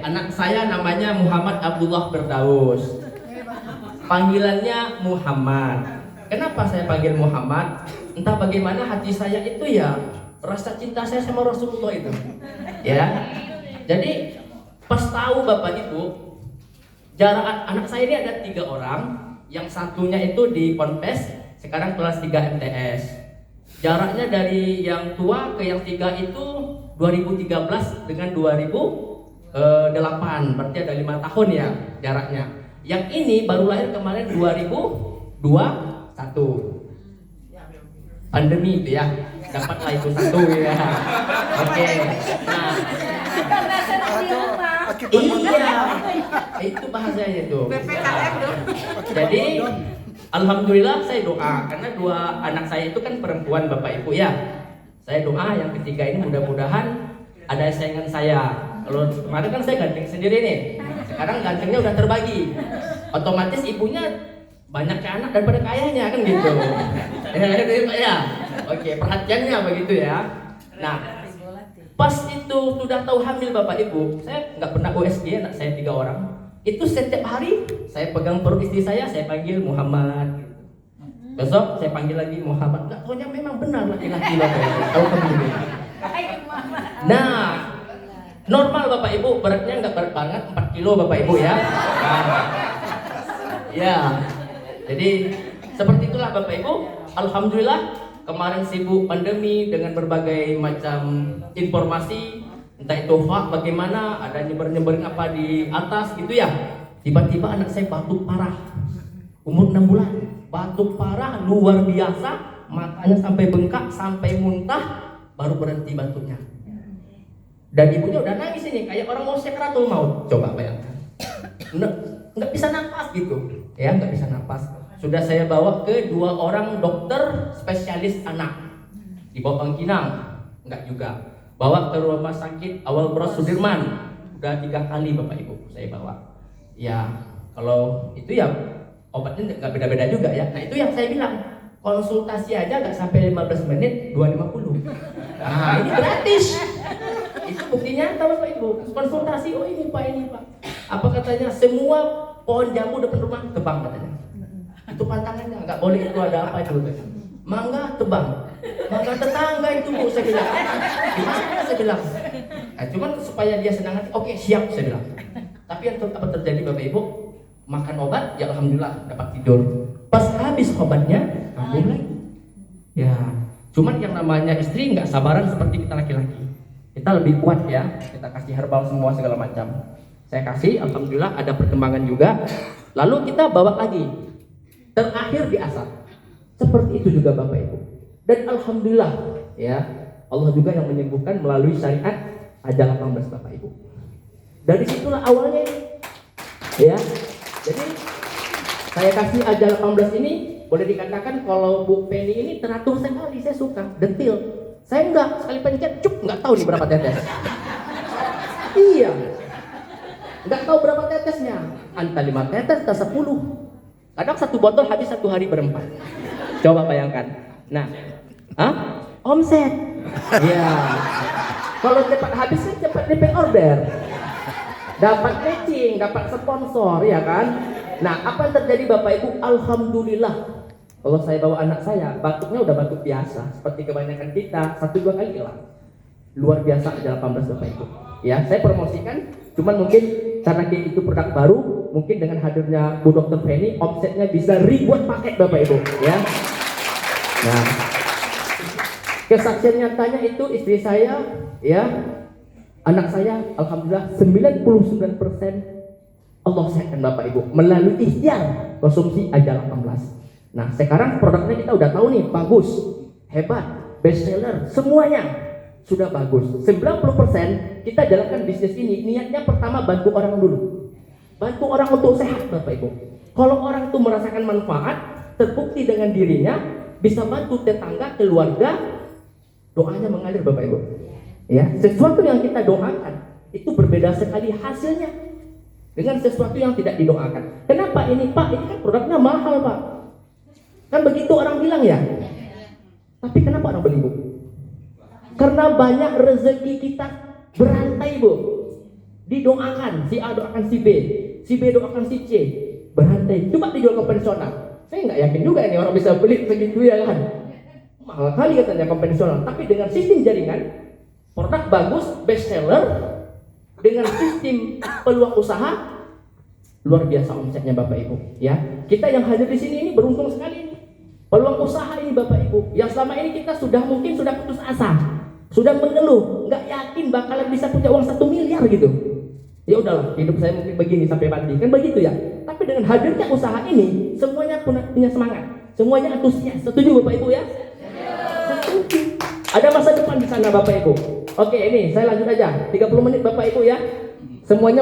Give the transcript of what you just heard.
Anak saya namanya Muhammad Abdullah Firdaus. Panggilannya Muhammad. Kenapa saya panggil Muhammad? Entah bagaimana hati saya itu ya rasa cinta saya sama Rasulullah itu. Ya. Jadi pas tahu Bapak Ibu, jarak anak saya ini ada 3 orang, yang satunya itu di Ponpes, sekarang kelas 3 MTS. Jaraknya dari yang tua ke yang 3 itu 2013 dengan 2008, berarti ada 5 tahun ya jaraknya. Yang ini baru lahir kemarin 2021. Pandemi itu ya, dapatlah itu satu ya. Oke. Nah, iya, itu bahasanya itu. Jadi, alhamdulillah saya doa karena 2 anak saya itu kan perempuan Bapak Ibu ya. Saya doa yang ketiga ini mudah-mudahan ada saingan saya. Kalau kemarin kan saya ganteng sendiri nih, sekarang gantengnya udah terbagi. Otomatis ibunya banyak ke anak daripada ke ayahnya kan gitu. Ya, oke, perhatiannya begitu ya. Nah, pas itu sudah tahu hamil Bapak Ibu, saya nggak pernah USG, anak saya 3 orang. Itu setiap hari saya pegang perut istri saya panggil Muhammad. Besok saya panggil lagi Muhammad. Nggak taunya memang benar laki-laki Bapak Ibu. Tahu kembali. Nah, normal Bapak Ibu, beratnya nggak berat banget, 4 kilo Bapak Ibu ya. Nah, ya, jadi seperti itulah Bapak Ibu. Alhamdulillah kemarin sibuk pandemi dengan berbagai macam informasi, entah itu hoax bagaimana, ada nyebar-nyebarin apa di atas gitu ya. Tiba-tiba anak saya batuk parah, umur 6 bulan, batuk parah luar biasa, matanya sampai bengkak, sampai muntah, baru berhenti batuknya. Dan ibunya udah nangis ini kayak orang mau sakratul maut. Coba bayangkan, nggak bisa napas gitu ya, nggak bisa napas. Sudah saya bawa ke 2 orang dokter spesialis anak, dibawa Bangkinang, nggak juga. Bawa ke rumah sakit Awal Bros Sudirman, udah 3 kali Bapak Ibu saya bawa. Ya kalau itu ya obatnya nggak beda-beda juga ya. Nah itu yang saya bilang, konsultasi aja nggak sampai 15 menit 250. Nah ini gratis. Itu bukti nyata Bapak Ibu. Konsultasi, oh ini Pak. Apa katanya, semua pohon jambu depan rumah tebang katanya. Itu pantangannya, nggak boleh itu ada apa itu. Mangga tebang, mangga tetangga itu Bu, saya bilang. Gimana saya bilang? Nah, cuman supaya dia senang hati, oke siap saya bilang. Tapi yang apa terjadi Bapak Ibu, makan obat, ya alhamdulillah dapat tidur. Pas habis obatnya, kambuh lagi. Ya, cuman yang namanya istri nggak sabaran seperti kita laki-laki. Kita lebih kuat ya, kita kasih herbal semua segala macam. Saya kasih, alhamdulillah ada perkembangan juga. Lalu kita bawa lagi, terakhir di asap. Seperti itu juga Bapak Ibu. Dan alhamdulillah ya, Allah juga yang menyembuhkan melalui syariat AJA 18 Bapak Ibu. Dari situlah awalnya ini. Ya. Jadi saya kasih AJA 18 ini, boleh dikatakan kalau Bu Penny ini teratur sekali, saya suka, detail. Saya enggak, sekali pencet, nggak tahu nih berapa tetes. Iya, nggak tahu berapa tetesnya. Antara 5 tetes, atau 10. Kadang 1 botol habis 1 hari berempat. Coba bayangkan. Nah, omset. Iya. Kalau cepat habis kan cepat DP order. Dapat matching, dapat sponsor, ya kan? Nah, apa yang terjadi Bapak Ibu? Alhamdulillah. Kalau saya bawa anak saya, batuknya udah batuk biasa, seperti kebanyakan kita, 1-2 kali hilang. Luar biasa AJA 18 Bapak Ibu. Ya, saya promosikan, cuman mungkin karena itu produk baru, mungkin dengan hadirnya Bu Dr. Penny, omsetnya bisa ribuan paket Bapak Ibu. Ya. Nah, kesaksian nyatanya itu istri saya, ya, anak saya, alhamdulillah 99% Allah sehatkan Bapak Ibu melalui ikhtiar konsumsi AJA 18. Nah sekarang produknya kita udah tahu nih, bagus, hebat, best seller, semuanya sudah bagus. 90% kita jalankan bisnis ini, niatnya pertama bantu orang dulu. Bantu orang untuk sehat Bapak Ibu. Kalau orang itu merasakan manfaat, terbukti dengan dirinya, bisa bantu tetangga, keluarga, doanya mengalir Bapak Ibu. Ya, sesuatu yang kita doakan, itu berbeda sekali hasilnya dengan sesuatu yang tidak didoakan. Kenapa ini Pak? Ini kan produknya mahal Pak. Kan begitu orang bilang ya. Tapi kenapa orang beli Bu? Karena banyak rezeki kita berantai Bu. Didoakan, si A doakan si B doakan si C, berantai. Coba dijual konvensional. Saya nggak yakin juga ini orang bisa beli segitu ya kan. Mahal kali katanya konvensional. Tapi dengan sistem jaringan, produk bagus, best seller, dengan sistem peluang usaha, luar biasa omsetnya Bapak Ibu. Ya, kita yang hadir di sini ini beruntung sekali ini. Peluang usaha ini Bapak Ibu, yang selama ini kita mungkin sudah putus asa, sudah mengeluh, nggak yakin bakalan bisa punya uang 1 miliar gitu. Ya udahlah, hidup saya mungkin begini sampai mati, kan begitu ya. Tapi dengan hadirnya usaha ini, semuanya punya semangat, semuanya antusias. Setuju Bapak Ibu ya? Setuju. Ada masa depan di sana Bapak Ibu. Oke, ini saya lanjut aja. 30 menit Bapak Ibu ya. Semuanya